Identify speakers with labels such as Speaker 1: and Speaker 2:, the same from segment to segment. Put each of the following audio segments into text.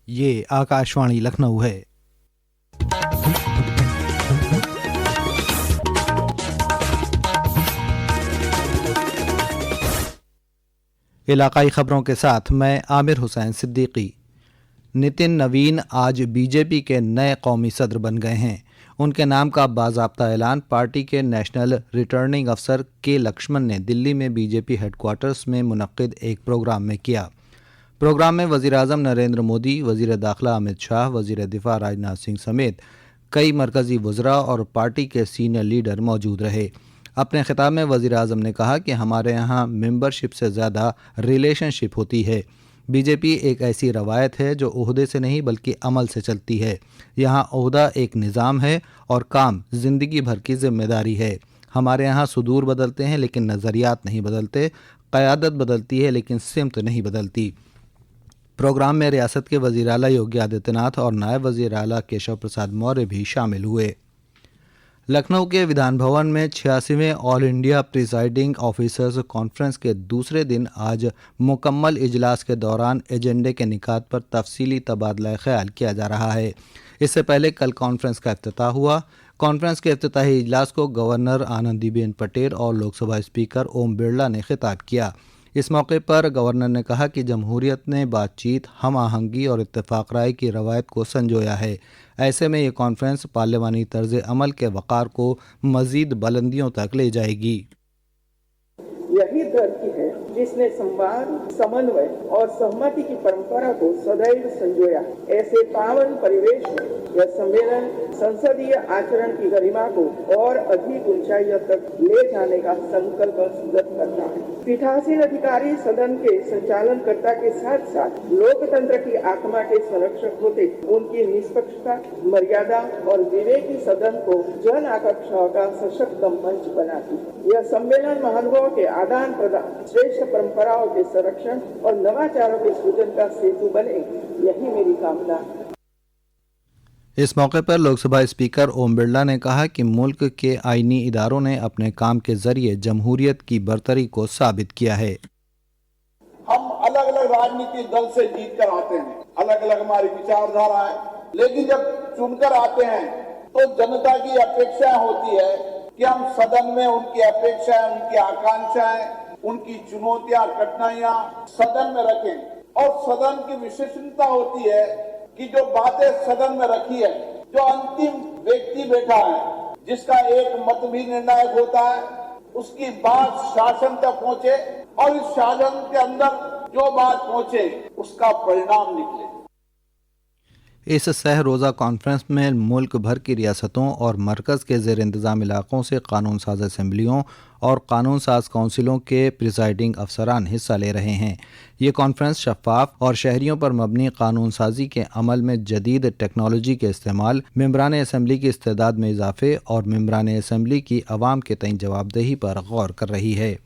Speaker 1: ये आकाशवाणी लखनऊ है। इलाकाई खबरों के साथ मैं आमिर हुसैन सिद्दीकी। नितिन नवीन आज बीजेपी के नए कौमी सदर बन गए हैं। उनके नाम का बाज़ाब्ता ऐलान पार्टी के नेशनल रिटर्निंग अफसर के लक्ष्मण ने दिल्ली में बीजेपी हेडक्वार्टर्स में मुनक्किद एक प्रोग्राम में किया। प्रोग्राम में वज़ीर-ए-आज़म नरेंद्र मोदी, वज़ीर दाखिला अमित शाह, वज़ीर दिफा राजनाथ सिंह समेत कई मरकज़ी वज़रा और पार्टी के सीनियर लीडर मौजूद रहे। अपने खिताब में वज़ीर-ए-आज़म ने कहा कि हमारे यहाँ मेंबरशिप से ज़्यादा रिलेशनशिप होती है। बीजेपी एक ऐसी रवायत है जो ओहदे से नहीं बल्कि अमल से चलती है। यहाँ ओहदा एक निज़ाम है और काम ज़िंदगी भर की जिम्मेदारी है। हमारे यहाँ सुदूर बदलते हैं लेकिन नज़रियात नहीं बदलते, क़यादत बदलती है लेकिन सिमत नहीं बदलती। प्रोग्राम में रियासत के वज़ीर आला योगी आदित्यनाथ और नायब वज़ीर आला केशव प्रसाद मौर्य भी शामिल हुए। लखनऊ के विधान भवन में 86वें all India presiding officers conference के दूसरे दिन आज मुकम्मल इजलास के दौरान एजेंडे के निकात पर तफसीली तबादला ख्याल किया जा रहा है। इससे पहले कल कॉन्फ्रेंस का इफ्तिताह हुआ। कॉन्फ्रेंस के इफ्तिताही इजलास को गवर्नर आनंदीबेन पटेल और लोकसभा स्पीकर ओम बिरला ने खिताब किया। इस मौके पर गवर्नर ने कहा कि जमहूरियत ने बातचीत, हम आहंगी और इत्तेफाक राय की रवायत को संजोया है। ऐसे में ये कॉन्फ्रेंस पार्लिमानी तर्ज अमल के वक़ार को मज़ीद बुलंदियों तक ले जाएगी।
Speaker 2: यही धरती है जिसने संवाद, समन्वय और सहमति की परंपरा को सदैव संजोया। ऐसे पावन परिवेश में यह सम्मेलन संसदीय आचरण की गरिमा को और अधिक ऊंचाइयों तक ले जाने का संकल्प सिद्ध करता है। पीठासीन अधिकारी सदन के संचालनकर्ता के साथ साथ लोकतंत्र की आत्मा के संरक्षक होते, उनकी निष्पक्षता, मर्यादा और विवेकी सदन को जन आकांक्षाओं का सशक्त मंच बनाती है। यह सम्मेलन महानुभावों के आदान प्रदान, श्रेष्ठ परंपराओं के संरक्षण और नवाचारों के सृजन का सेतु बने, यही मेरी कामना है।
Speaker 1: इस मौके पर लोकसभा स्पीकर ओम बिरला ने कहा कि मुल्क के आईनी इदारों ने अपने काम के जरिए जमहूरियत की बरतरी को साबित किया है।
Speaker 3: हम अलग अलग राजनीतिक दल से जीत कर आते हैं, अलग अलग हमारी विचारधारा है, लेकिन जब चुनकर आते हैं तो जनता की अपेक्षा होती है कि हम सदन में उनकी अपेक्षाएं, उनकी आकांक्षाएं, उनकी चुनौतियां, कठिनाइयां सदन में रखें। और सदन की विशेषता होती है कि जो बातें सदन में रखी है, जो अंतिम व्यक्ति बैठा है, जिसका एक मत भी निर्णायक होता है, उसकी बात शासन तक पहुंचे और इस शासन के अंदर जो बात पहुंचे उसका परिणाम निकले।
Speaker 1: इस सह रोज़ा कॉन्फ्रेंस में मुल्क भर की रियासतों और मरकज़ के ज़ेर इंतज़ाम इलाक़ों से कानून साज असम्बलियों और कानून साज काउंसिलों के प्रिसाइडिंग अफसरान हिस्सा ले रहे हैं। ये कॉन्फ्रेंस शफ़ाफ और शहरियों पर मबनी कानून साजी के अमल में जदीद टेक्नोलॉजी के इस्तेमाल, मेंबरान असम्बली की इस्तेदाद में इजाफ़े और मेंबरान असम्बली की अवाम के तईं जवाबदेही पर गौर कर रही है।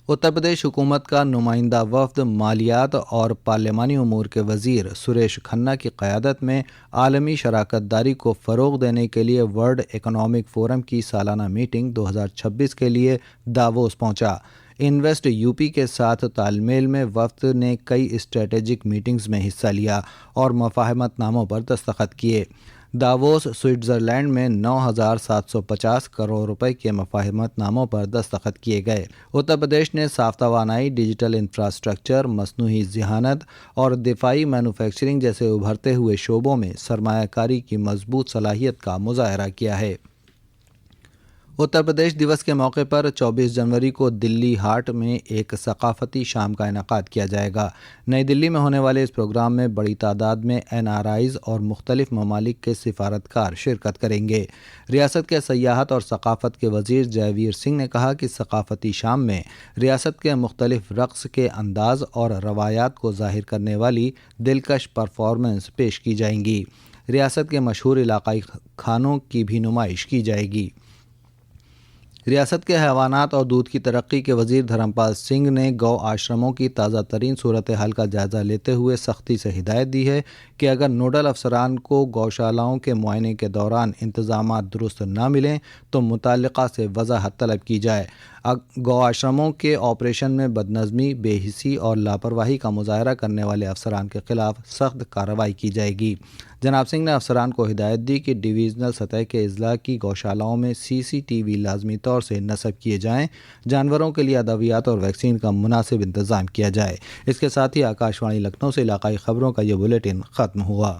Speaker 1: उत्तर प्रदेश हुकूमत का नुमाइंदा वफ़द मालियात और पार्लिमानी उमूर के वज़ीर सुरेश खन्ना की क़यादत में आलमी शराकत दारी को फ़रोग़ देने के लिए वर्ल्ड इकनॉमिक फ़ोरम की सालाना मीटिंग 2026 के लिए दावोस पहुंचा। इन्वेस्ट यूपी के साथ तालमेल में वफ़द ने कई स्ट्रेटेजिक मीटिंग्स में हिस्सा लिया और मुफ़ाहमतनामों पर दस्तखत किए। दावोस स्विट्ज़रलैंड में 9,750 करोड़ रुपए के मुफ़ाहमतनामों पर दस्तखत किए गए। उत्तर प्रदेश ने साफ तवानाई, डिजिटल इंफ्रास्ट्रक्चर, मसनूई ज़हानत और दिफाई मैन्युफैक्चरिंग जैसे उभरते हुए शोबों में सरमायाकारी की मजबूत सलाहियत का मुज़ाहरा किया है। उत्तर प्रदेश दिवस के मौके पर 24 जनवरी को दिल्ली हाट में एक सकाफ़ती शाम का इनेकाद किया जाएगा। नई दिल्ली में होने वाले इस प्रोग्राम में बड़ी तादाद में NRIs और मुख्तलिफ ममालिक के सिफारतकार शिरकत करेंगे। रियासत के सयाहत और सकाफ़त के वज़ीर जयवीर सिंह ने कहा कि सकाफ़ती शाम में रियासत के मुख्तलिफ रक़्स के अंदाज़ और रवायात को ज़ाहिर करने वाली दिलकश परफॉर्मेंस पेश की जाएंगी। रियासत के मशहूर इलाकाई खानों की भी नुमाइश की जाएगी। रियासत के हैवानात और दूध की तरक्की के वज़ीर धर्मपाल सिंह ने गौ आश्रमों की ताज़ा तरीन सूरत हाल का जायज़ा लेते हुए सख्ती से हिदायत दी है कि अगर नोडल अफसरान को गौशालाओं के मुआयने के दौरान इंतज़ामात दुरुस्त न मिलें तो मुताल्लिक़ा से वज़ाहत तलब की जाए। گو آشرموں کے آپریشن میں بدنظمی، بے حسی اور لاپرواہی کا مظاہرہ کرنے والے افسران کے خلاف سخت کارروائی کی جائے گی۔ جناب سنگھ نے افسران کو ہدایت دی کہ ڈویژنل سطح کے اضلاع کی گوشالاؤں میں CCTV لازمی طور سے نصب کیے جائیں، جانوروں کے لیے ادویات اور ویکسین کا مناسب انتظام کیا جائے۔ اس کے ساتھ ہی آکاش وانی لکھنؤ سے علاقائی خبروں کا یہ بلیٹن ختم ہوا۔